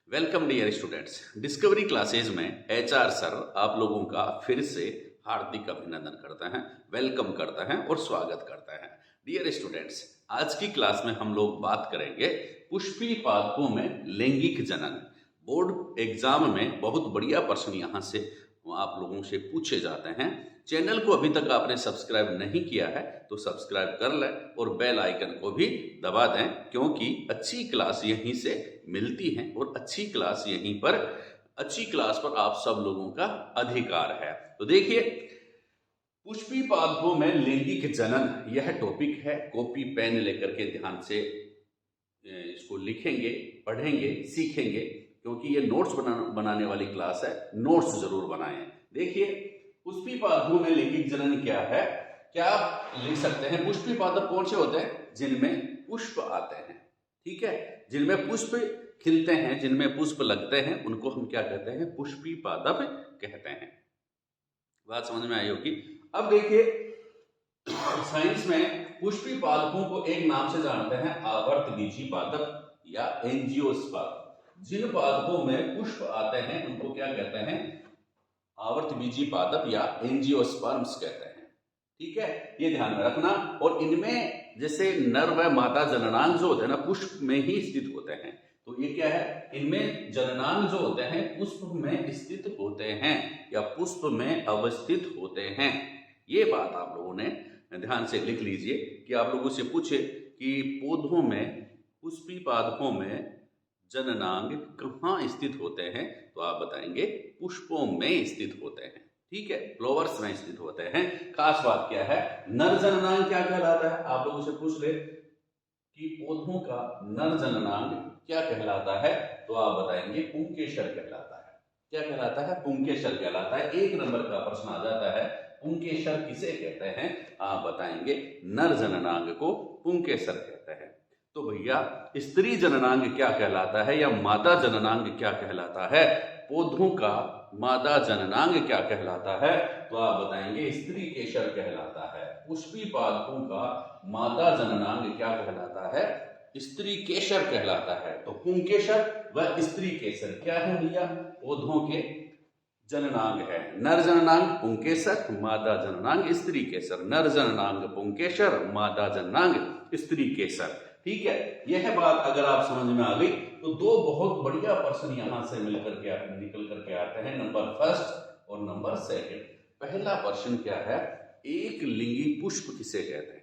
Welcome dear students. Discovery classes में HR sir आप लोगों का फिर से हार्दिक अभिनंदन करते हैं, वेलकम करते हैं और स्वागत करते हैं। डियर स्टूडेंट्स, आज की क्लास में हम लोग बात करेंगे पुष्पी पादपों में लैंगिक जनन। बोर्ड एग्जाम में बहुत बढ़िया प्रश्न यहाँ से आप लोगों से पूछे जाते हैं। चैनल को अभी तक आपने सब्सक्राइब नहीं किया है तो सब्सक्राइब कर लें और बेल आइकन को भी दबा दें, क्योंकि अच्छी क्लास यहीं से मिलती है और अच्छी क्लास पर आप सब लोगों का अधिकार है। तो देखिए, पुष्पी पादपों में लैंगिक जनन यह टॉपिक है। कॉपी पेन लेकर के ध्यान से इसको लिखेंगे, पढ़ेंगे, सीखेंगे, क्योंकि ये नोट्स बनाने वाली क्लास है। नोट्स जरूर बनाएं। देखिए, पुष्पी पादपों में लैंगिक जनन क्या है, क्या आप लिख सकते हैं। पुष्पी पादप कौन से होते हैं? जिनमें पुष्प आते हैं, ठीक है, जिनमें पुष्प खिलते हैं, जिनमें पुष्प लगते हैं, उनको हम क्या कहते हैं? पुष्पी पादप कहते हैं। बात समझ में आई होगी। अब देखिए, साइंस में पुष्पी पादपों को एक नाम से जानते हैं, आवर्तबीजी पादप या एंजियोस्पर्म। जिन पादपों में पुष्प आते हैं उनको क्या कहते हैं? आवर्तबीजी पादप या एंजियोस्पर्म्स कहते हैं, ठीक है, ये ध्यान में रखना। और इनमें जैसे नर व मादा जननांग जो होते हैं ना, पुष्प में ही स्थित होते हैं। तो ये क्या है? इनमें जननांग जो होते हैं पुष्प में स्थित होते हैं या पुष्प में अवस्थित होते हैं। ये बात आप लोगों ने ध्यान से लिख लीजिए कि आप लोगों से पूछे कि पौधों में, पुष्पी पादपों में जननांग कहाँ स्थित होते हैं, तो आप बताएंगे पुष्पों में स्थित होते हैं, ठीक है, फ्लावर्स में स्थित होते हैं। खास बात क्या है? नर जननांग क्या कहलाता है? आप लोगों से पूछ ले कि पौधों का नर जननांग क्या कहलाता है, तो आप बताएंगे पुंकेसर कहलाता है। क्या कहलाता है? पुंकेसर कहलाता है। एक नंबर का प्रश्न आ जाता है, पुंकेसर किसे कहते हैं? आप बताएंगे नर जननांग को पुंकेसर कहते हैं। तो भैया, स्त्री जननांग क्या कहलाता है या मादा जननांग क्या कहलाता है? पौधों का मादा जननांग क्या कहलाता है? तो आप बताएंगे स्त्री केसर कहलाता है। पुष्पी पादपों का मादा जननांग क्या कहलाता है? स्त्री केसर कहलाता है। तो पुंकेसर व स्त्री केसर क्या है भैया? पौधों के जननांग है। नर जननांग पुंकेसर, मादा जननांग स्त्री केसर। नर जननांग पुंकेसर, मादा जननांग स्त्री केसर, ठीक है। यह बात अगर आप समझ में आ गई तो दो बहुत बढ़िया प्रश्न यहां से निकल करके आते हैं, नंबर फर्स्ट और नंबर सेकंड। पहला प्रश्न क्या है? एक लिंगी पुष्प किसे कहते हैं?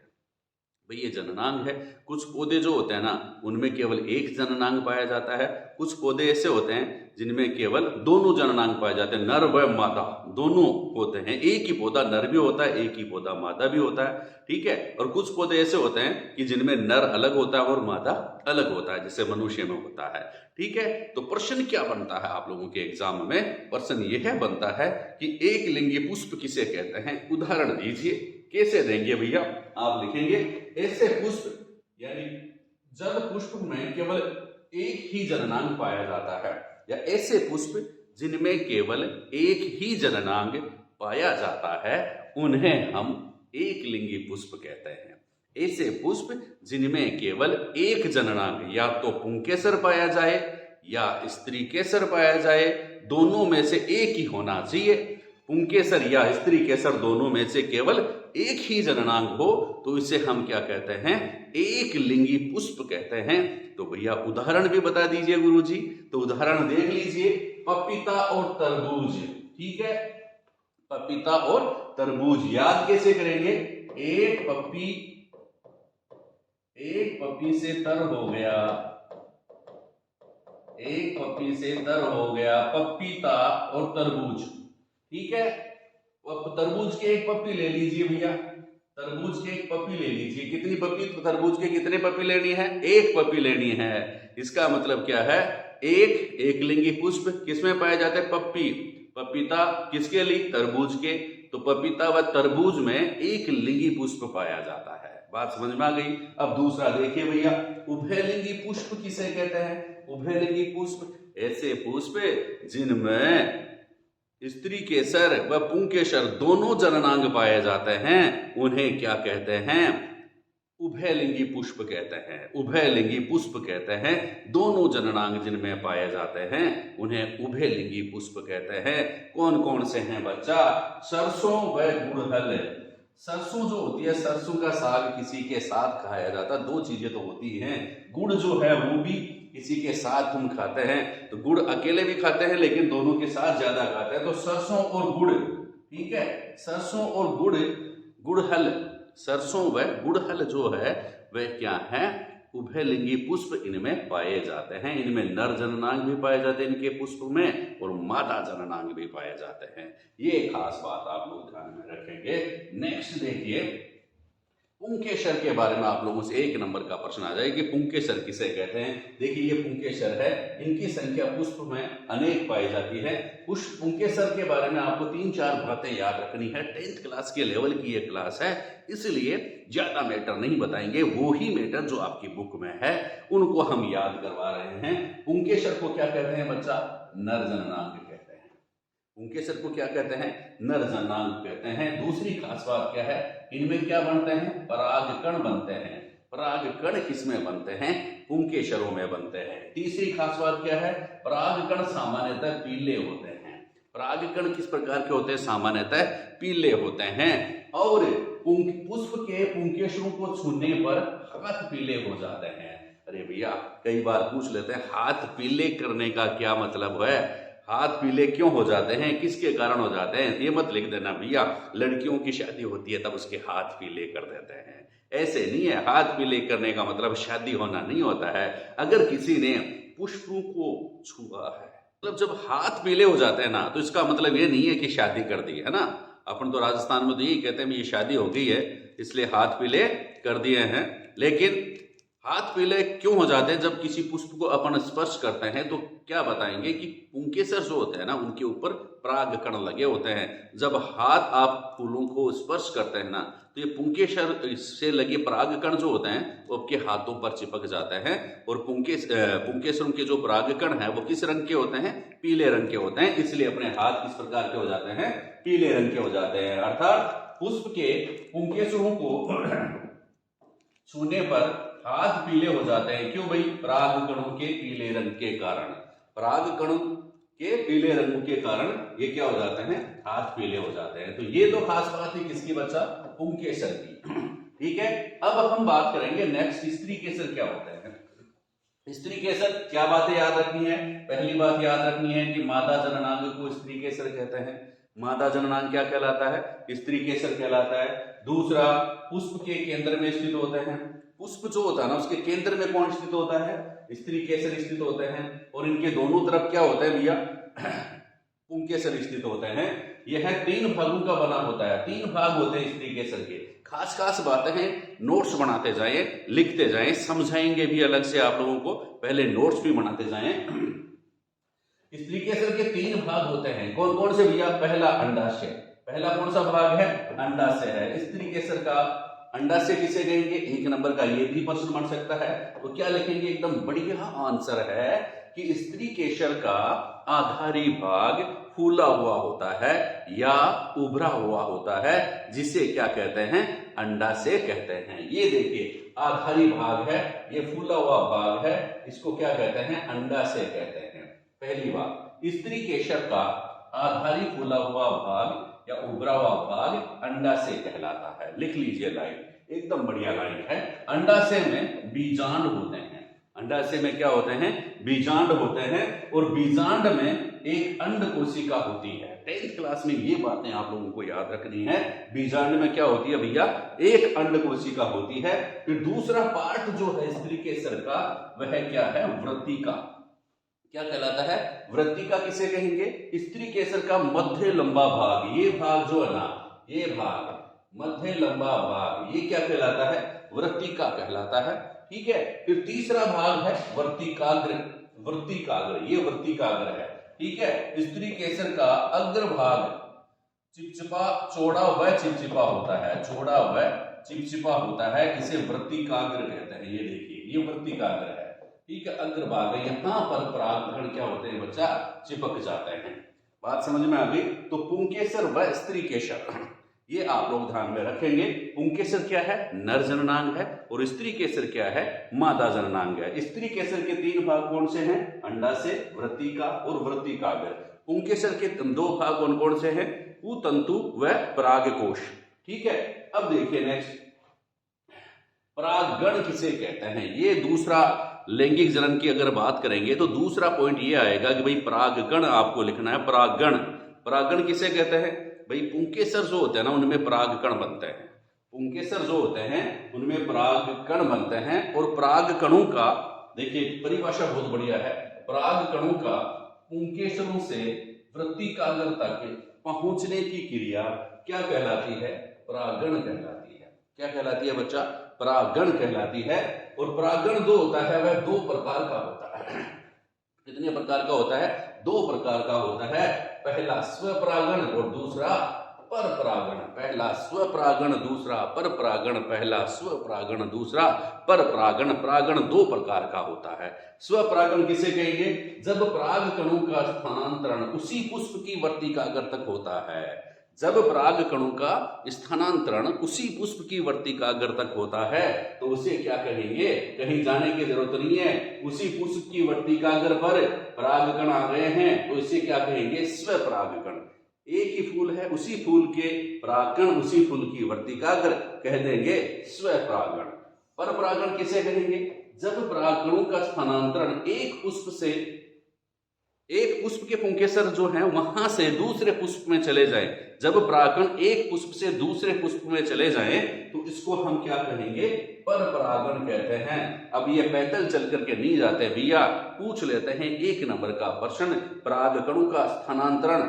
भाई, ये जननांग है। कुछ पौधे जो होते हैं ना, उनमें केवल एक जननांग पाया जाता है। कुछ पौधे ऐसे होते हैं जिनमें केवल दोनों जननांग पाए जाते हैं, नर व मादा दोनों होते हैं। एक ही पौधा नर भी होता है, एक ही पौधा मादा भी होता है, ठीक है। और कुछ पौधे ऐसे होते हैं कि जिनमें नर अलग होता है और मादा अलग होता है, जैसे मनुष्य में होता है, ठीक है। तो प्रश्न क्या बनता है आप लोगों के एग्जाम में? प्रश्न यह बनता है कि एक लिंगी पुष्प किसे कहते हैं? उदाहरण दीजिए। कैसे देंगे भैया? आप लिखेंगे ऐसे पुष्प, यानी जब पुष्प में केवल एक ही जननांग पाया जाता है, या ऐसे पुष्प जिनमें केवल एक ही जननांग पाया जाता है, उन्हें हम एक लिंगी पुष्प कहते हैं। ऐसे पुष्प जिनमें केवल एक जननांग या तो पुंकेसर पाया जाए या स्त्री केसर पाया जाए, दोनों में से एक ही होना चाहिए। पुंकेसर या स्त्री केसर दोनों में से केवल एक ही जननांग हो तो इसे हम क्या कहते हैं? एक लिंगी पुष्प कहते हैं। तो भैया उदाहरण भी बता दीजिए गुरुजी। तो उदाहरण देख लीजिए, पपीता और तरबूज, ठीक है, पपीता और तरबूज। याद कैसे करेंगे? एक पपी से तर हो गया, एक पपी से तर हो गया, पपीता और तरबूज, ठीक है। तरबूज के एक पपी ले लीजिए भैया, तरबूज के एक पपी ले लीजिए। कितनी पपी? तो तरबूज के कितने पपी लेनी है? एक पपी लेनी है। इसका मतलब क्या है? एक लिंगी पुष्प किसमें पाए जाते हैं? पपी। पपीता किसके लिए? तरबूज के। तो पपीता व तरबूज में एक लिंगी पुष्प पाया जाता है। बात समझ में आ गई। अब दूसरा देखिए भैया, उभयलिंगी पुष्प किसे कहते हैं? उभयलिंगी पुष्प ऐसे पुष्प जिनमें स्त्री केसर व पुंकेसर दोनों जननांग पाए जाते हैं, उन्हें क्या कहते हैं? उभयलिंगी पुष्प कहते हैं, उभयलिंगी पुष्प कहते हैं। दोनों जननांग जिनमें पाए जाते हैं उन्हें उभयलिंगी पुष्प कहते हैं। कौन कौन से हैं बच्चा? सरसों व गुड़हल। सरसों जो होती है, सरसों का साग किसी के साथ खाया जाता है। दो चीजें तो होती हैं, गुड़ जो है वो भी किसी के साथ तुम खाते हैं, तो गुड़ अकेले भी खाते हैं लेकिन दोनों के साथ ज्यादा खाते हैं। तो सरसों और गुड़, ठीक है, सरसों और गुड़हल, सरसों व गुड़हल जो है वह क्या है? उभयलिंगी पुष्प इनमें पाए जाते हैं। इनमें नर जननांग भी पाए जाते हैं इनके पुष्प में, और मादा जननांग भी पाए जाते हैं। ये खास बात आप लोग ध्यान में रखेंगे। नेक्स्ट देखिए, पुंकेसर के बारे में आप लोगों से 1 नंबर का प्रश्न आ जाए कि पुंकेसर किसे कहते हैं। देखिए ये पुंकेसर है, इनकी संख्या पुष्प में अनेक पाई जाती है। पुष्प पुंकेसर के बारे में आपको 3-4 बातें याद रखनी है। 10th क्लास के लेवल की ये क्लास है, इसलिए ज्यादा मैटर नहीं बताएंगे, वो ही मैटर जो आपकी बुक में है उनको हम याद करवा रहे हैं। पुंकेसर को क्या कहते हैं बच्चा? नर जननांग कहते हैं। पुंकेसर को क्या कहते हैं? नर जननांग कहते हैं। दूसरी खास बात क्या है? इनमें क्या बनते हैं? परागकण बनते हैं। परागकण किसमें बनते हैं? पुंकेसरों में बनते हैं। तीसरी खास बात क्या है? परागकण सामान्यतः पीले होते हैं। परागकण किस प्रकार के होते हैं? सामान्यतः पीले होते हैं। और पुष्प के पुंकेसरों को छूने पर हाथ पीले हो जाते हैं। अरे भैया कई बार पूछ लेते हैं हाथ पीले करने का क्या मतलब है? हाथ पीले क्यों हो जाते हैं, किसके कारण हो जाते हैं? ये मत लिख देना भैया लड़कियों की शादी होती है तब उसके हाथ पीले कर देते हैं। ऐसे नहीं है, हाथ पीले करने का मतलब शादी होना नहीं होता है। अगर किसी ने पुष्पों को छुआ है, मतलब जब हाथ पीले हो जाते हैं ना, तो इसका मतलब ये नहीं है कि शादी कर दी है ना। अपन तो राजस्थान में तो यही कहते हैं ये शादी हो गई है इसलिए हाथ पीले कर दिए हैं। लेकिन हाथ पीले क्यों हो जाते हैं? जब किसी पुष्प को अपन स्पर्श करते हैं तो क्या बताएंगे कि पुंकेसर जो होते हैं ना उनके ऊपर परागकण लगे होते हैं। जब हाथ आप फूलों को स्पर्श करते हैं ना, तो ये पुंकेसर से लगे परागकण जो होते हैं वो आपके हाथों पर चिपक जाते हैं। और पुंकेसरों के जो परागकण है वो किस रंग के होते हैं? पीले रंग के होते हैं। इसलिए अपने हाथ किस प्रकार के हो जाते हैं? पीले रंग के हो जाते हैं। अर्थात पुष्प के पुंकेसरों को छूने पर हाथ पीले हो जाते हैं। क्यों भाई? परागकणों के पीले रंग के कारण। परागकणों के पीले रंग के कारण ये क्या हो जाते हैं? हाथ पीले हो जाते हैं। तो ये तो खास बात है किसकी बच्चा? पुंकेसर की। ठीक है, अब हम बात करेंगे नेक्स्ट स्त्री केसर क्या होते हैं। स्त्री केसर क्या बातें याद रखनी है? पहली बात याद रखनी है कि मादा जननांग को स्त्री केसर कहते हैं। मादा जननांग क्या कहलाता है? स्त्री केसर कहलाता है। दूसरा, पुष्प के केंद्र में स्थित होते हैं। पुष्प जो होता है ना उसके केंद्र में कौन स्थित होता है? स्त्री केसर स्थित होते हैं। और इनके दोनों तरफ क्या होता है भैया? पुंकेसर स्थित होते हैं। यह 3 भागों का बना होता है। 3 भाग होते हैं स्त्री केसर के। खास खास बातें हैं, नोट्स बनाते जाएं, लिखते जाएं, समझाएंगे भी अलग से आप लोगों को, पहले नोट्स भी बनाते जाएं। स्त्री केसर के 3 भाग होते हैं। कौन कौन से भैया? पहला अंडाशय। पहला कौन सा भाग है? अंडाशय है। स्त्री केसर का अंडाशय किसे कहेंगे? 1 नंबर का ये भी प्रश्न बन सकता है। तो क्या लिखेंगे? एकदम बढ़िया आंसर है कि स्त्री केसर का आधारी भाग फूला हुआ होता है या उभरा हुआ होता है, जिसे क्या कहते हैं? अंडाशय कहते हैं। ये देखिए आधारी भाग है, ये फूला हुआ भाग है, इसको क्या कहते हैं? अंडाशय कहते हैं। पहली बात, स्त्री केसर का आधारी फूला हुआ भाग या उभरा हुआ भाग अंडाशय कहलाता है। लिख लीजिए लाइन, एकदम बढ़िया लाइन है। अंडाशय में बीजांड होते हैं। अंडाशय में क्या होते हैं? बीजांड होते हैं। और बीजांड में एक अंड कोशिका होती है। 10th क्लास में ये बातें आप लोगों को याद रखनी है। बीजांड में क्या होती है भैया? एक अंड कोशिका होती है। फिर दूसरा पार्ट जो है स्त्री केसर का वह क्या है? वृत्तिका। क्या कहलाता है? वृत्तिका किसे कहेंगे? स्त्री केसर का मध्य लंबा भाग। ये भाग जो है ना, ये भाग मध्य लंबा भाग, ये क्या कहलाता है? वृत्तिका कहलाता है। ठीक है, फिर तीसरा भाग है वर्तिकाग्र। वर्तिकाग्र, ये वर्तिकाग्र है। ठीक है, स्त्री केसर का अग्रभाग चिपचिपा, चौड़ा व चिपचिपा होता है। चौड़ा व चिपचिपा होता है, इसे वर्तिकाग्र कहते हैं। ये देखिए, ये वर्तिकाग्र है। ठीक है, अग्रभाग है। यहां पर परागकण क्या होते हैं बच्चा? चिपक जाते हैं। बात समझ में आ गई? तो पुंकेसर व स्त्री केसर, ये आप लोग ध्यान में रखेंगे। पुंकेसर क्या है? नर जननांग है। और स्त्री केसर क्या है? मादा जननांग है। स्त्री केसर के 3 भाग कौन से हैं? अंडाशय, वृत्तिका और वृत्तिकाग्र। पुंकेसर के 2 भाग कौन कौन से हैं? कुतंतु व परागकोश। ठीक है, अब देखिए नेक्स्ट, परागगण किसे कहते हैं? ये दूसरा लैंगिक जनन की अगर बात करेंगे तो दूसरा पॉइंट ये आएगा कि भाई परागगण आपको लिखना है। परागगण, परागगण किसे कहते हैं? भाई पुंकेसर जो होते हैं ना उनमें परागकण बनते हैं। पुंकेसर जो होते हैं उनमें परागकण बनते हैं। और परागकणों का देखिए परिभाषा बहुत बढ़िया है। परागकणों का पुंकेसरों से वृत्तिकाग्र तक पहुंचने की क्रिया क्या कहलाती है? परागण कहलाती है। क्या कहलाती है बच्चा? परागण कहलाती है। और परागण जो होता है वह 2 प्रकार का होता है। कितने प्रकार का होता है? 2 प्रकार का होता है। पहला स्वपरागण और दूसरा परपरागण। पहला स्वपरागण, दूसरा परपरागण। पहला स्वपरागण, दूसरा परपरागण। परागण 2 प्रकार का होता है। स्वपरागण किसे कहेंगे? जब पराग कणों का स्थानांतरण उसी पुष्प की वर्तिकाग्र तक होता है। जब पराग कणों का स्थानांतरण उसी पुष्प की वर्तिकाग्र तक होता है तो उसे क्या कहेंगे? कहीं जाने की जरूरत नहीं है। उसी पुष्प की वर्तिकाग्र पर परागकण आ गए हैं तो इसे क्या कहेंगे? स्वपरागकण। एक ही फूल है, उसी फूल के परागकण उसी फूल की वर्तिकाग्र कह देंगे स्वपरागण। परपरागण किसे कहेंगे? जब परागकणों का स्थानांतरण एक पुष्प के पुंकेसर जो है वहां से दूसरे पुष्प में चले जाए। जब परागकण एक पुष्प से दूसरे पुष्प में चले जाएं तो इसको हम क्या कहेंगे? परपरागण कहते हैं। अब ये पैदल चल करके नहीं जाते भैया, पूछ लेते हैं 1 नंबर का प्रश्न, परागकणों का स्थानांतरण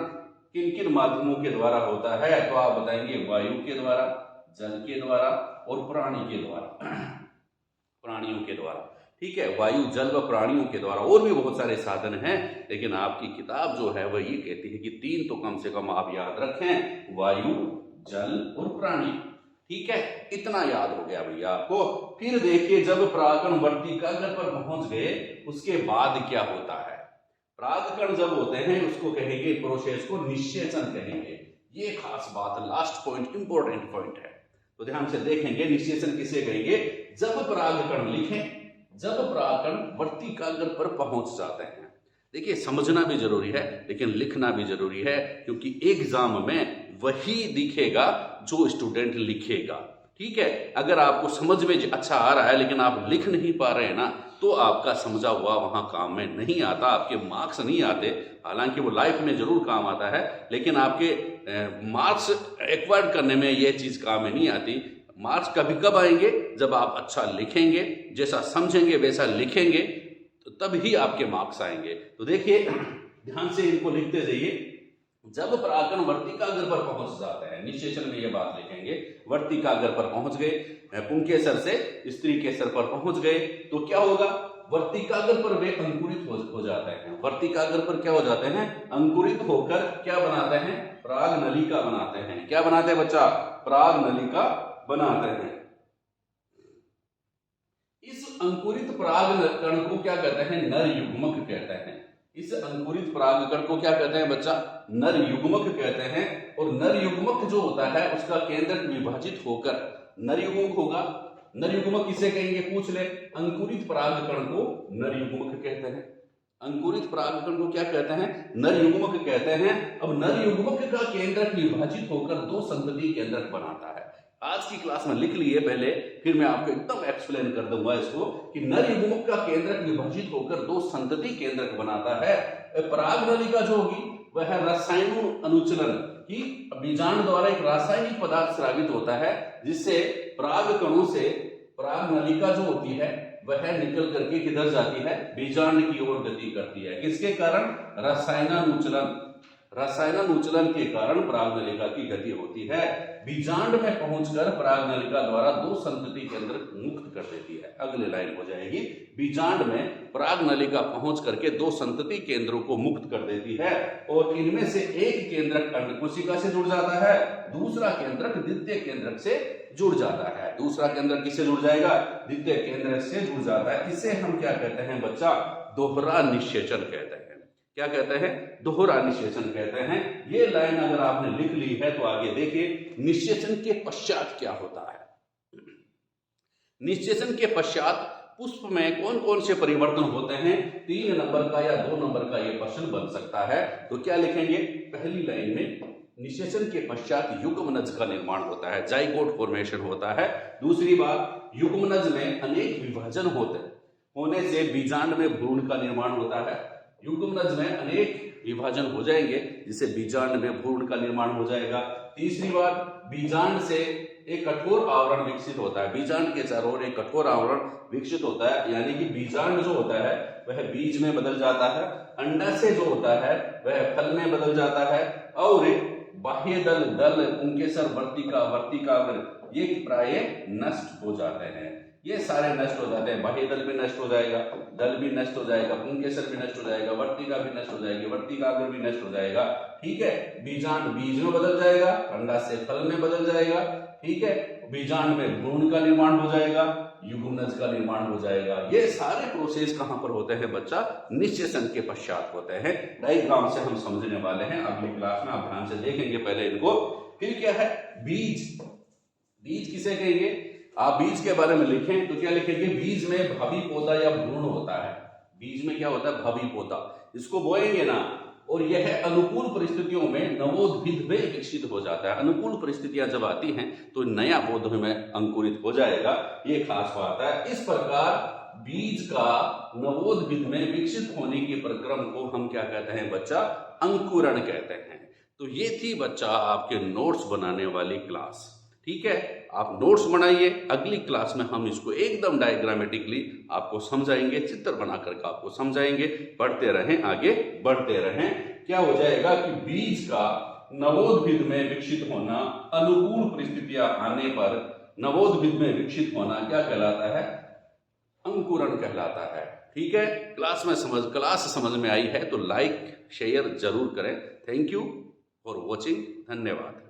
किन किन माध्यमों के द्वारा होता है? तो आप बताएंगे वायु के द्वारा, जल के द्वारा और प्राणी के द्वारा। प्राणियों के द्वारा। ठीक है, वायु, जल व प्राणियों के द्वारा। और भी बहुत सारे साधन हैं लेकिन आपकी किताब जो है वह ये कहती है कि 3 तो कम से कम आप याद रखें, वायु, जल और प्राणी। ठीक है, इतना याद हो गया भैया आपको। फिर देखिए जब परागकण वर्तिकाग्र पर पहुंच गए उसके बाद क्या होता है? परागकण जब होते हैं उसको कहेंगे, प्रोसेस को निषेचन कहेंगे। ये खास बात, लास्ट पॉइंट, इंपॉर्टेंट पॉइंट है तो ध्यान से देखेंगे। निषेचन किसे कहेंगे? जब परागकण लिखें, जब परागकण वर्तिकाग्र पर पहुंच जाते हैं। देखिए समझना भी जरूरी है लेकिन लिखना भी जरूरी है क्योंकि एग्जाम में वही दिखेगा जो स्टूडेंट लिखेगा। ठीक है, अगर आपको समझ में अच्छा आ रहा है लेकिन आप लिख नहीं पा रहे हैं ना तो आपका समझा हुआ वहां काम में नहीं आता, आपके मार्क्स नहीं आते। हालांकि वो लाइफ में जरूर काम आता है लेकिन आपके मार्क्स एक्वायर्ड करने में ये चीज काम में नहीं आती। मार्क्स कभी कब आएंगे? जब आप अच्छा लिखेंगे, जैसा समझेंगे वैसा लिखेंगे तो तभी आपके मार्क्स आएंगे। तो देखिए ध्यान से इनको लिखते जाइए। जब परागकण वर्तिकाग्र पर पहुंच जाते हैं, निषेचन में ये बात लिखेंगे, वर्तिकाग्र पर पहुंच गए, पुंकेसर से स्त्री केसर पर पहुंच गए तो क्या होगा? वर्तिकाग्र पर वे अंकुरित हो जाते हैं। वर्तिकाग्र पर क्या हो जाते हैं? अंकुरित होकर क्या बनाते हैं? पराग नलिका बनाते हैं। क्या बनाते हैं बच्चा? पराग नलिका बनाते हैं। इस अंकुरित परागकण को क्या कहते हैं? नर युग्मक कहते हैं। इस अंकुरित परागकण को क्या कहते हैं बच्चा? नर युग्मक कहते हैं। और नर युग्मक जो होता है उसका केंद्रक विभाजित होकर नर युग्मक होगा। नर युग्मक किसे कहेंगे? पूछ ले। अंकुरित परागकण को नर युग्मक कहते हैं। अंकुरित परागकण को क्या कहते हैं? नर युग्मक कहते हैं। अब नर युग्मक का केंद्रक विभाजित होकर 2 संतति केंद्रक बनाता है। आज की क्लास में लिख लिए पहले, फिर मैं आपको एकदम एक्सप्लेन कर दूंगा इसको कि नर युग्मक का केंद्रक विभाजित होकर 2 संतति केंद्रक बनाता है। पराग नलिका जो होगी वह रसायन अनुचलन की बीजांड द्वारा एक रासायनिक पदार्थ स्रावित होता है जिससे पराग कणों से पराग नलिका जो होती है वह निकल करके किधर जाती है? बीजांड की ओर गति करती है। किसके कारण? रसायनानुचलन। रसायनानुचलन के कारण पराग नलिका की गति होती है। बीजांड में पहुंचकर पराग नलिका द्वारा 2 संतति केंद्रक मुक्त कर देती है। अगले लाइन हो जाएगी, बीजांड में पराग नलिका पहुंच करके 2 संतति केंद्रों को मुक्त कर देती है और इनमें से एक केंद्रक अंड कोशिका से जुड़ जाता है, दूसरा केंद्रक द्वितीय केंद्रक से जुड़ जाता है। दूसरा केंद्रक किससे जुड़ जाएगा? द्वितीय केंद्रक से जुड़ जाता है। इसे हम क्या कहते हैं बच्चा? दोहरा निषेचन कहते हैं। क्या कहते हैं, दोहरा निषेचन कहते हैं। ये लाइन अगर आपने लिख ली है तो आगे देखिए निषेचन के पश्चात क्या होता है। निषेचन के पश्चात पुष्प में कौन कौन से परिवर्तन होते हैं, 3 नंबर का या 2 नंबर का ये प्रश्न बन सकता है। तो क्या लिखेंगे, पहली लाइन में निषेचन के पश्चात युग्मनज का निर्माण होता है, जाइगोट फॉर्मेशन होता है। दूसरी बात, युग्मनज में अनेक विभाजन होने से बीजांड में भ्रूण का निर्माण होता है। युग्मनज में अनेक विभाजन हो जाएंगे जिससे बीजांड में भ्रूण का निर्माण हो जाएगा। तीसरी बात, बीजांड से एक कठोर आवरण विकसित होता है, बीजांड के चारों ओर एक कठोर आवरण विकसित होता है, यानी कि बीजांड जो होता है वह बीज में बदल जाता है, अंडाशय जो होता है वह फल में बदल जाता है, और बाह्य दल, पुंकेसर, वर्तिकाग्र ये प्राय नष्ट हो जाते हैं। ये सारे नष्ट हो जाते हैं, बाह्य दल भी नष्ट हो जाएगा, दल भी नष्ट हो जाएगा, पुंकेसर भी नष्ट हो जाएगा, वर्तिका भी नष्ट हो जाएगी, वर्तिकाग्र भी नष्ट हो जाएगा। ठीक है, बीजांड बीज में बदल जाएगा, अंडाशय फल में बदल जाएगा। ठीक है, बीजांड में भ्रूण का निर्माण हो जाएगा, युग्मनज का निर्माण हो जाएगा। ये सारे प्रोसेस कहां पर होते हैं बच्चा, निषेचन के पश्चात होते हैं। डायग्राम से हम समझने वाले हैं, अगली क्लास में आप ध्यान से देखेंगे पहले इनको। फिर क्या है, बीज। बीज किसे कहेंगे, आप बीज के बारे में लिखें तो क्या लिखेंगे, बीज में भावी पौधा या भ्रूण होता है। बीज में क्या होता है, भावी पौधा, इसको बोएंगे ना, और यह अनुकूल परिस्थितियों में नवोद्भिद में विकसित हो जाता है। अनुकूल परिस्थितियां जब आती हैं तो नया पौधे में अंकुरित हो जाएगा, ये खास बात है। इस प्रकार बीज का नवोद्भिद में विकसित होने के प्रक्रम को हम क्या कहते हैं बच्चा, अंकुरण कहते हैं। तो ये थी बच्चा आपके नोट्स बनाने वाली क्लास। ठीक है, आप नोट्स बनाइए, अगली क्लास में हम इसको एकदम डायग्रामेटिकली आपको समझाएंगे, चित्र बना करके आपको समझाएंगे। पढ़ते रहें, आगे बढ़ते रहें। क्या हो जाएगा कि बीज का नवोद्भिद में विकसित होना, अनुकूल परिस्थितियां आने पर नवोद्भिद में विकसित होना क्या कहलाता है, अंकुरण कहलाता है। ठीक है, क्लास समझ में आई है तो लाइक शेयर जरूर करें। थैंक यू फॉर वॉचिंग, धन्यवाद।